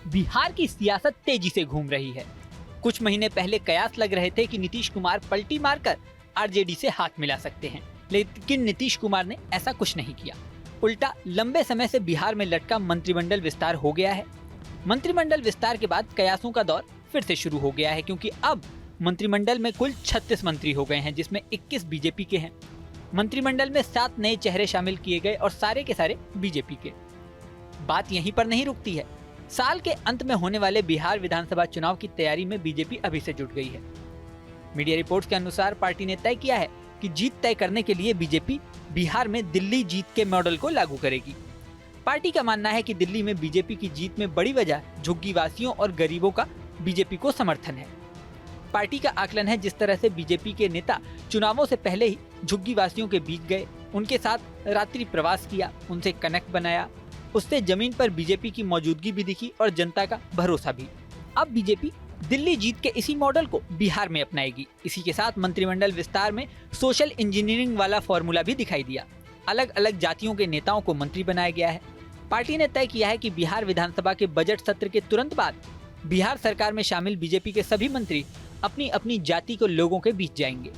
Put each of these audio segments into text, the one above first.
बिहार की सियासत तेजी से घूम रही है। कुछ महीने पहले कयास लग रहे थे कि नीतीश कुमार पलटी मारकर आरजेडी से हाथ मिला सकते हैं, लेकिन नीतीश कुमार ने ऐसा कुछ नहीं किया। उल्टा लंबे समय से बिहार में लटका मंत्रिमंडल विस्तार हो गया है। मंत्रिमंडल विस्तार के बाद कयासों का दौर फिर से शुरू हो गया है, क्योंकि अब मंत्रिमंडल में कुल 36 मंत्री हो गए हैं, जिसमें 21 बीजेपी के हैं। मंत्रिमंडल में 7 नए चेहरे शामिल किए गए और सारे के सारे बीजेपी के। बात यहीं पर नहीं रुकती है। साल के अंत में होने वाले बिहार विधानसभा चुनाव की तैयारी में बीजेपी अभी से जुट गई है। मीडिया रिपोर्ट्स के अनुसार पार्टी ने तय किया है कि जीत तय करने के लिए बीजेपी बिहार में दिल्ली जीत के मॉडल को लागू करेगी। पार्टी का मानना है कि दिल्ली में बीजेपी की जीत में बड़ी वजह झुग्गीवासियों और गरीबों का बीजेपी को समर्थन है। पार्टी का आकलन है, जिस तरह से बीजेपी के नेता चुनावों से पहले ही झुग्गीवासियों के बीच गए, उनके साथ रात्रि प्रवास किया, उनसे कनेक्ट बनाया, उससे जमीन पर बीजेपी की मौजूदगी भी दिखी और जनता का भरोसा भी। अब बीजेपी दिल्ली जीत के इसी मॉडल को बिहार में अपनाएगी। इसी के साथ मंत्रिमंडल विस्तार में सोशल इंजीनियरिंग वाला फॉर्मूला भी दिखाई दिया। अलग अलग जातियों के नेताओं को मंत्री बनाया गया है। पार्टी ने तय किया है कि बिहार विधानसभा के बजट सत्र के तुरंत बाद बिहार सरकार में शामिल बीजेपी के सभी मंत्री अपनी अपनी जाति के लोगों के बीच जाएंगे।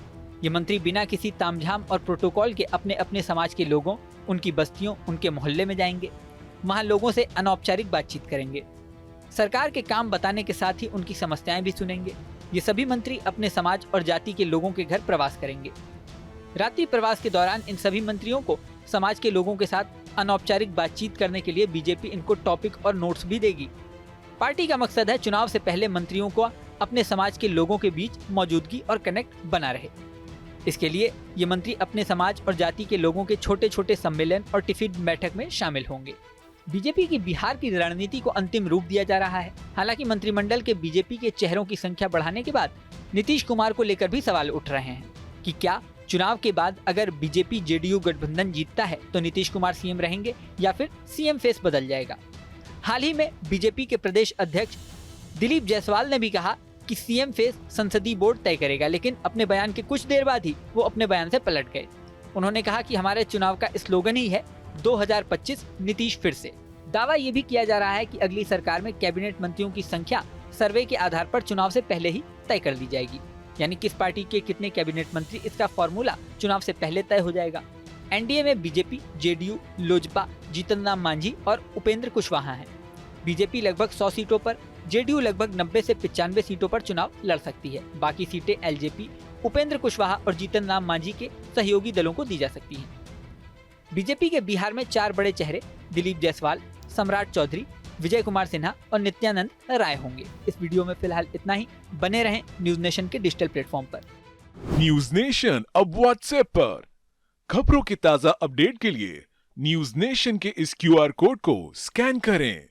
ये मंत्री बिना किसी तामझाम और प्रोटोकॉल के अपने अपने समाज के लोगों, उनकी बस्तियों, उनके मोहल्ले में जाएंगे। वहाँ लोगों से अनौपचारिक बातचीत करेंगे। सरकार के काम बताने के साथ ही उनकी समस्याएं भी सुनेंगे। ये सभी मंत्री अपने समाज और जाति के लोगों के घर प्रवास करेंगे। रात्रि प्रवास के दौरान इन सभी मंत्रियों को समाज के लोगों के साथ अनौपचारिक बातचीत करने के लिए बीजेपी इनको टॉपिक और नोट्स भी देगी। पार्टी का मकसद है चुनाव से पहले मंत्रियों को अपने समाज के लोगों के बीच मौजूदगी और कनेक्ट बना रहे। इसके लिए ये मंत्री अपने समाज और जाति के लोगों के छोटे छोटे सम्मेलन और टिफिन बैठक में शामिल होंगे। बीजेपी की बिहार की रणनीति को अंतिम रूप दिया जा रहा है। हालांकि मंत्रिमंडल के बीजेपी के चेहरों की संख्या बढ़ाने के बाद नीतीश कुमार को लेकर भी सवाल उठ रहे हैं कि क्या चुनाव के बाद अगर बीजेपी जेडीयू गठबंधन जीतता है तो नीतीश कुमार सीएम रहेंगे या फिर सीएम फेस बदल जाएगा। हाल ही में बीजेपी के प्रदेश अध्यक्ष दिलीप जायसवाल ने भी कहा कि सीएम फेस संसदीय बोर्ड तय करेगा, लेकिन अपने बयान के कुछ देर बाद ही वो अपने बयान से पलट गए। उन्होंने कहा कि हमारे चुनाव का स्लोगन ही है 2025 नीतीश फिर से। दावा ये भी किया जा रहा है कि अगली सरकार में कैबिनेट मंत्रियों की संख्या सर्वे के आधार पर चुनाव से पहले ही तय कर दी जाएगी। यानी किस पार्टी के कितने कैबिनेट मंत्री, इसका फॉर्मूला चुनाव से पहले तय हो जाएगा। एनडीए में बीजेपी, जेडीयू, लोजपा, जीतन राम मांझी और उपेंद्र कुशवाहा हैं। बीजेपी लगभग 100 सीटों पर, जेडीयू लगभग 90 से 95 सीटों पर चुनाव लड़ सकती है। बाकी सीटें एलजेपी, उपेंद्र कुशवाहा और जीतन राम मांझी के सहयोगी दलों को दी जा सकती हैं। बीजेपी के बिहार में 4 बड़े चेहरे दिलीप जायसवाल, सम्राट चौधरी, विजय कुमार सिन्हा और नित्यानंद राय होंगे। इस वीडियो में फिलहाल इतना ही। बने रहें न्यूज नेशन के डिजिटल प्लेटफॉर्म पर। न्यूज नेशन अब व्हाट्सएप पर खबरों की ताजा अपडेट के लिए न्यूज नेशन के इस क्यूआर कोड को स्कैन करें।